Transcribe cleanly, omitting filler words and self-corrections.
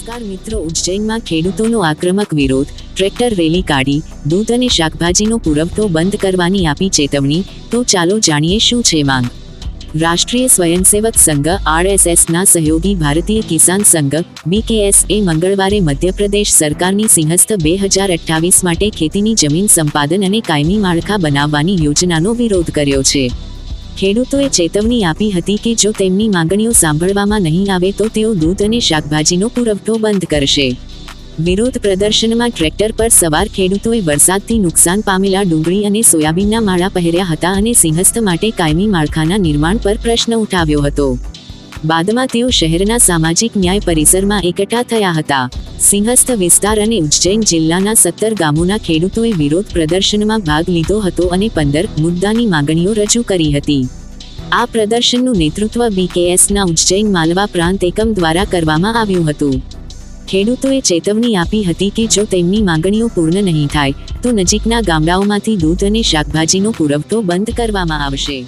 નમસ્કાર મિત્રો, ઉજ્જૈનમાં ખેડૂતોનો આક્રમક વિરોધ, ટ્રેક્ટર રેલી કાઢી દૂધ અને શાકભાજીનો પુરવઠો બંધ કરવાની આપી ચેતવણી। તો ચાલો જાણીએ શું છે માંગ। રાષ્ટ્રીય સ્વયંસેવક સંઘ RSSના સહયોગી ભારતીય કિસાન સંઘ BKSએ મંગળવારે મધ્યપ્રદેશ સરકારની સિંહસ્થ 2028 માટે ખેતીની જમીન સંપાદન અને કાયમી માળખા બનાવવાની યોજનાનો વિરોધ કર્યો છે। ખેડૂતોએ ચેતવણી આપી હતી કે જો તેમની માંગણીઓ સાંભળવામાં નહીં આવે તો તેઓ દૂધ અને શાકભાજીનો પુરવઠો બંધ કરશે। વિરોધ પ્રદર્શનમાં ટ્રેક્ટર પર સવાર ખેડૂતોએ વરસાદથી નુકસાન પામેલા ડુંગળી અને સોયાબીનના માળા પહેર્યા હતા અને સિંહસ્થ માટે કાયમી માળખાના નિર્માણ પર પ્રશ્ન ઉઠાવ્યો હતો। બાદમાં તેઓ શહેરના સામાજિક ન્યાય પરિસરમાં એકઠા થયા હતા। સિંહસ્થ વિસ્તાર અને ઉજ્જૈન જિલ્લાના 17 ગામોના ખેડૂતોએ વિરોધ પ્રદર્શનમાં ભાગ લીધો હતો અને 15 મુદ્દાની માંગણીઓ રજૂ કરી હતી। આ પ્રદર્શનનું નેતૃત્વ BKSના ઉજ્જૈન માલવા પ્રાંત એકમ દ્વારા કરવામાં આવ્યું હતું। ખેડૂતોએ ચેતવણી આપી હતી કે જો તેમની માંગણીઓ પૂર્ણ નહીં થાય તો નજીકના ગામડાઓમાંથી દૂધ અને શાકભાજીનો પુરવઠો બંધ કરવામાં આવશે।